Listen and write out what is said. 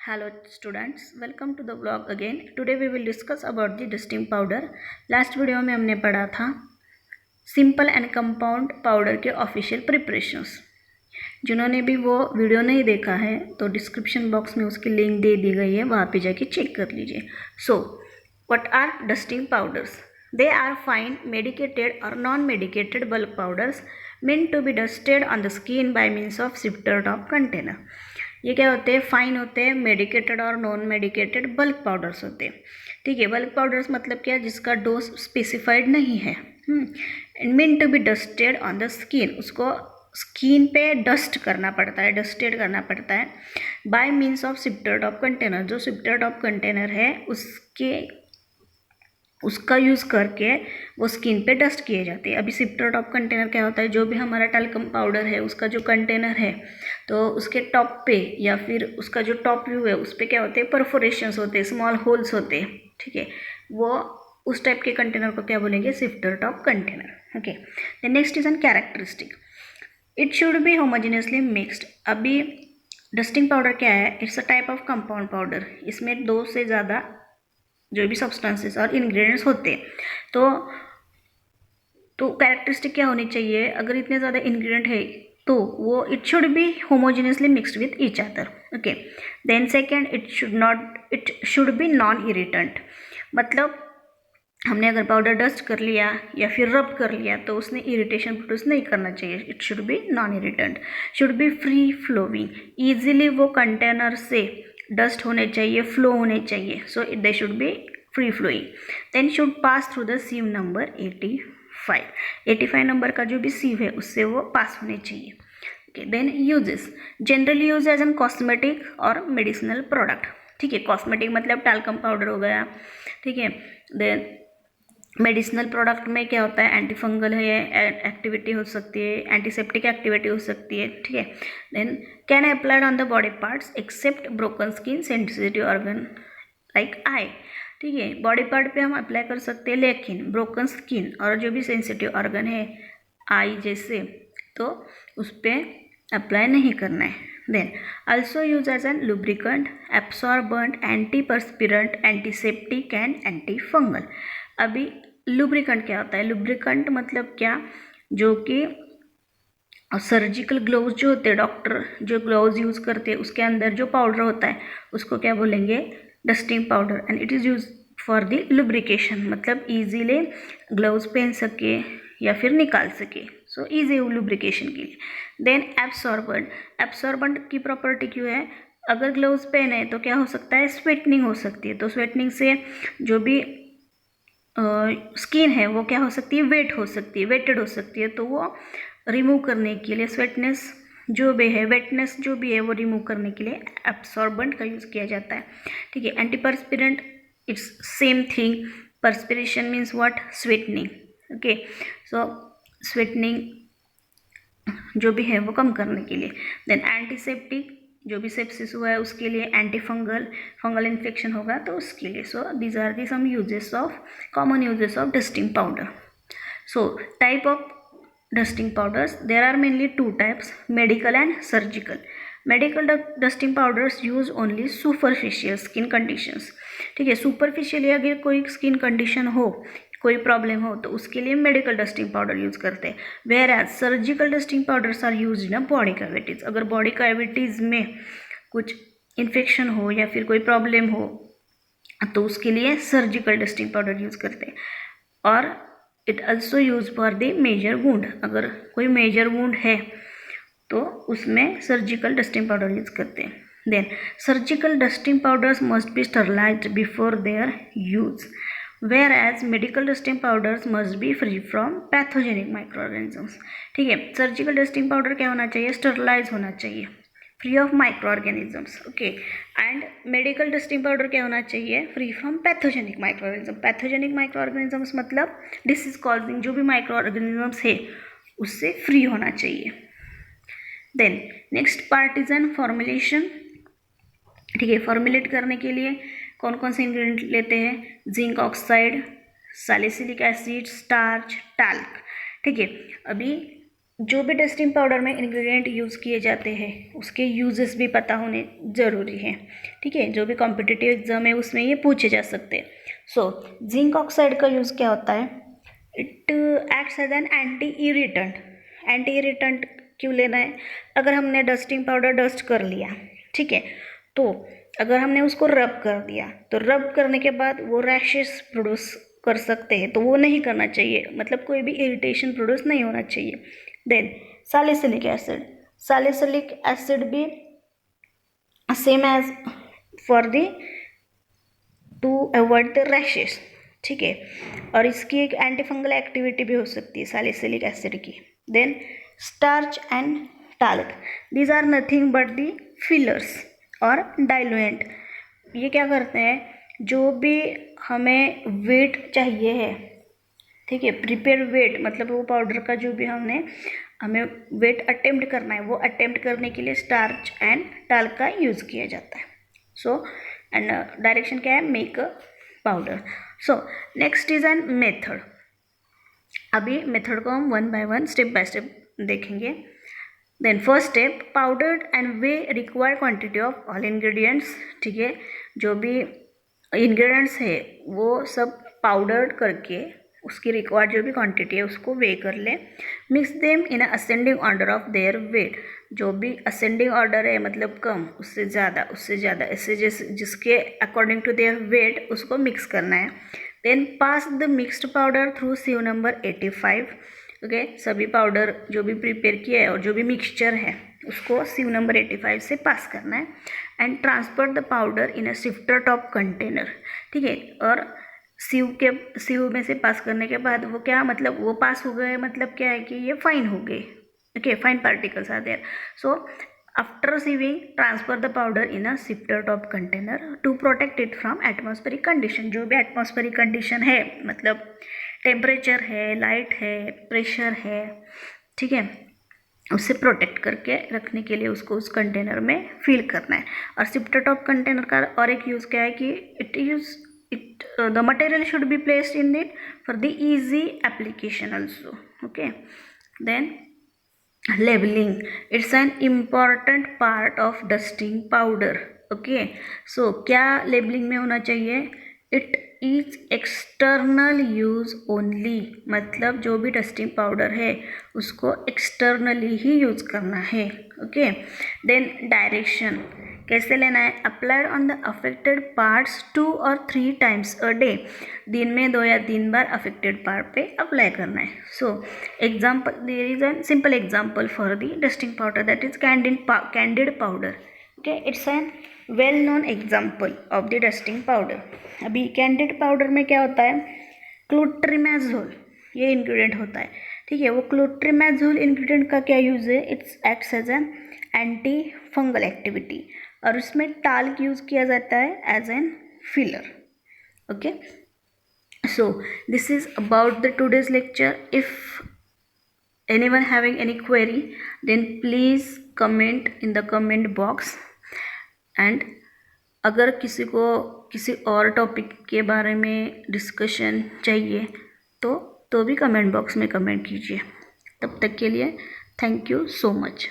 Hello students, welcome to the vlog again. Today we will discuss about the dusting powder. Last video में हमने पढ़ा था simple and compound powder के official preparations. जिन्होंने भी वो वीडियो नहीं देखा है तो डिस्क्रिप्शन बॉक्स में उसकी लिंक दे दी गई है, वहाँ पे जाके चेक कर लीजिए। So what are dusting powders? They are fine, medicated or non-medicated bulk powders meant to be dusted on the skin by means of sifter top container. ये क्या होते हैं? फाइन होते हैं, मेडिकेटेड और नॉन मेडिकेटेड बल्क पाउडर्स होते हैं। ठीक है, बल्क पाउडर्स मतलब क्या? जिसका डोज स्पेसिफाइड नहीं है। Mean to be dusted on the skin, उसको स्किन पे डस्ट करना पड़ता है, डस्टेड करना पड़ता है by means of sifter top container. जो सिफ्टर टॉप कंटेनर है उसका यूज़ करके वो स्किन पे डस्ट किए जाते हैं। अभी सिफ्टर टॉप कंटेनर क्या होता है? जो भी हमारा टैल्कम पाउडर है उसका जो कंटेनर है तो उसके टॉप पे या फिर उसका जो टॉप व्यू है उस पर क्या होते हैं? परफोरेशंस होते हैं, स्मॉल होल्स होते हैं। ठीक है, वो उस टाइप के कंटेनर को क्या बोलेंगे? Sifter top container. Okay, the next is N characteristic, it should be homogeneously mixed. अभी डस्टिंग पाउडर क्या है? It's a type of compound powder. इसमें 2 से ज़्यादा जो भी सब्सटेंसेस और इंग्रेडिएंट्स होते हैं तो कैरेक्टरिस्टिक क्या होनी चाहिए? अगर इतने ज़्यादा इंग्रेडिएंट है तो वो it should be homogeneously mixed with each other. Okay, then second, it should be non irritant. मतलब हमने अगर पाउडर डस्ट कर लिया या फिर रब कर लिया तो उसने इरिटेशन प्रोड्यूस नहीं करना चाहिए। It should be non irritant, should be free flowing, easily वो कंटेनर से डस्ट होने चाहिए, फ्लो होने चाहिए। So they should be free flowing. Then should pass through the sieve number 85 number का जो भी सीव है उससे वो पास होने चाहिए। Okay, then uses, generally use as an cosmetic और मेडिसिनल प्रोडक्ट। ठीक है, कॉस्मेटिक मतलब टैल्कम पाउडर हो गया। ठीक है, देन मेडिसिनल प्रोडक्ट में क्या होता है? एंटी फंगल है, एक्टिविटी हो सकती है, एंटीसेप्टिक एक्टिविटी हो सकती है। ठीक है, then can applied on the body parts except broken skin, sensitive organ like eye. ठीक है, बॉडी पार्ट पे हम अप्लाई कर सकते हैं, लेकिन ब्रोकन स्किन और जो भी सेंसिटिव ऑर्गन है आई जैसे तो उस पर अप्लाई नहीं करना है। Then also use as an lubricant, absorbent, anti perspirant, antiseptic and anti fungal. अभी लुब्रिकेंट क्या होता है? लुब्रिकेंट मतलब क्या? जो कि सर्जिकल ग्लोव्स जो होते हैं, डॉक्टर जो ग्लोव्स यूज़ करते हैं उसके अंदर जो पाउडर होता है उसको क्या बोलेंगे? Dusting powder. And it is use for the lubrication, मतलब ईजीली ग्लोव्स पहन सके या फिर निकाल सके। सो ईजी लुब्रिकेशन के लिए। देन एब्सॉर्बेंट की प्रॉपर्टी क्यों है? अगर ग्लोव्स पहने तो क्या हो सकता है? स्वेटनिंग हो सकती है। तो स्वेटनिंग से जो भी स्किन है वो क्या हो सकती है? वेट हो सकती है, वेटेड हो सकती है। तो वो रिमूव करने के लिए स्वेटनेस जो भी है, वेटनेस जो भी है वो रिमूव करने के लिए एब्सॉर्बेंट का यूज़ किया जाता है। ठीक है, antiperspirant it's same thing. Perspiration means what? Sweating. Okay, so sweating जो भी है वो कम करने के लिए। देन एंटीसेप्टिक, जो भी सेप्सिस हुआ है उसके लिए, एंटी फंगल इन्फेक्शन होगा तो उसके लिए। So these are the some uses of common uses of dusting powder. So type of dusting powders, there are mainly 2 types, medical and surgical. Medical dusting powders use only superficial skin conditions. ठीक है, superficially अगर कोई skin condition हो, कोई problem हो तो उसके लिए मेडिकल डस्टिंग पाउडर यूज़ करते हैं। Whereas surgical dusting powders are use in body cavities. अगर बॉडी कैविटीज़ में कुछ इन्फेक्शन हो या फिर कोई प्रॉब्लम हो तो उसके लिए सर्जिकल डस्टिंग पाउडर यूज़ करते हैं। और it also use for the major wound, अगर कोई मेजर वुंड है तो उसमें सर्जिकल डस्टिंग पाउडर यूज़ करते हैं। Then surgical dusting powders must be sterilized before their use, whereas medical dusting powders must be free from pathogenic microorganisms. ठीक है, surgical dusting powder क्या होना चाहिए? स्टरलाइज होना चाहिए, free of micro organisms. Okay, and medical dusting powder क्या होना चाहिए? Free from pathogenic micro organism. Pathogenic micro organisms मतलब डिसीज कॉजिंग जो भी माइक्रो ऑर्गेनिजम्स है उससे फ्री होना चाहिए। Then next part is an formulation. ठीक है, फॉर्मुलेट करने के लिए कौन कौन से इंग्रेडिएंट लेते हैं? Zinc oxide, salicylic acid, starch, talc. ठीक है, अभी जो भी डस्टिंग पाउडर में इंग्रेडिएंट यूज़ किए जाते हैं उसके यूजेस भी पता होने ज़रूरी हैं, ठीक है। जो भी कॉम्पिटिटिव एग्जाम है उसमें ये पूछे जा सकते हैं। सो जिंक ऑक्साइड का यूज़ क्या होता है? It acts as an anti irritant. Anti irritant क्यों लेना है? अगर हमने डस्टिंग पाउडर डस्ट कर लिया, ठीक है, तो अगर हमने उसको रब कर दिया तो रब करने के बाद वो रैशेस प्रोड्यूस कर सकते हैं, तो वो नहीं करना चाहिए, मतलब कोई भी इरिटेशन प्रोड्यूस नहीं होना चाहिए। Then salicylic acid, salicylic acid भी same as for the to avoid the rashes, ठीक है। और इसकी एक एंटी फंगल एक्टिविटी भी हो सकती है सैलिसिलिक एसिड की। Then starch and talc, these are nothing but the fillers और डाइल्यूएंट। ये क्या करते हैं? जो भी हमें वेट चाहिए है, ठीक है, प्रिपेयर वेट मतलब वो पाउडर का जो भी हमें वेट अटेम्प्ट करना है, वो अटेम्प्ट करने के लिए स्टार्च एंड टाल्क का यूज़ किया जाता है। सो एंड डायरेक्शन क्या है? Make a powder. So next is an method. अभी मेथड को हम one by one step by step देखेंगे। Then first step, powdered and weigh required quantity of all ingredients, ठीक है। जो भी इंग्रेडिएंट्स है वो सब पाउडर्ड करके उसकी रिक्वायर्ड जो भी क्वांटिटी है उसको वे कर ले। Mix them in ascending order of their weight, जो भी असेंडिंग ऑर्डर है मतलब कम, उससे ज़्यादा, ऐसे जैसे जिसके अकॉर्डिंग टू देयर वेट उसको मिक्स करना है। Then pass the mixed powder through sieve number 85, okay. सभी पाउडर जो भी प्रिपेयर किया है और जो भी मिक्सचर है उसको सीव नंबर 85 से पास करना है। And transfer the powder in a sifter top container, ठीक है। और सीव में से पास करने के बाद वो क्या मतलब वो पास हो गए, मतलब क्या है कि ये फाइन हो गए, okay, fine particles are there. So after sieving transfer the powder in a sifter top container to protect it from atmospheric condition. जो भी एटमॉस्फेरिक कंडीशन है, मतलब टेम्परेचर है, लाइट है, प्रेशर है, ठीक है, उससे प्रोटेक्ट करके रखने के लिए उसको उस कंटेनर में फिल करना है। और शिफ्टर टॉप कंटेनर का और एक यूज़ क्या है कि the material should be placed in it for the easy application also, okay. Then labelling, it's an important part of dusting powder, okay. सो क्या लेबलिंग में होना चाहिए? It is external use only, मतलब जो भी डस्टिंग पाउडर है उसको एक्सटर्नली ही यूज़ करना है, ओके। देन डायरेक्शन कैसे लेना है? Applied on the affected parts 2 और 3 टाइम्स अ डे, दिन में 2 या 3 बार अफेक्टेड पार्ट पे अप्लाई करना है। So example, there is an simple example for the dusting powder, that is Candid powder, okay. It's an well known example of the dusting powder. अभी Candid powder में क्या होता है? क्लोट्रिमेजोल ये इंग्रेडिएंट होता है, ठीक है। वो क्लोट्रिमेजोल इंग्रेडिएंट का क्या यूज़ है? It's acts as an anti fungal activity, और उसमें टाल्क यूज़ किया जाता है as an filler, okay. So this is about the today's lecture. If anyone having any query then please comment in the comment box, and अगर किसी को किसी और टॉपिक के बारे में डिस्कशन चाहिए तो भी कमेंट बॉक्स में कमेंट कीजिए। तब तक के लिए थैंक यू सो मच।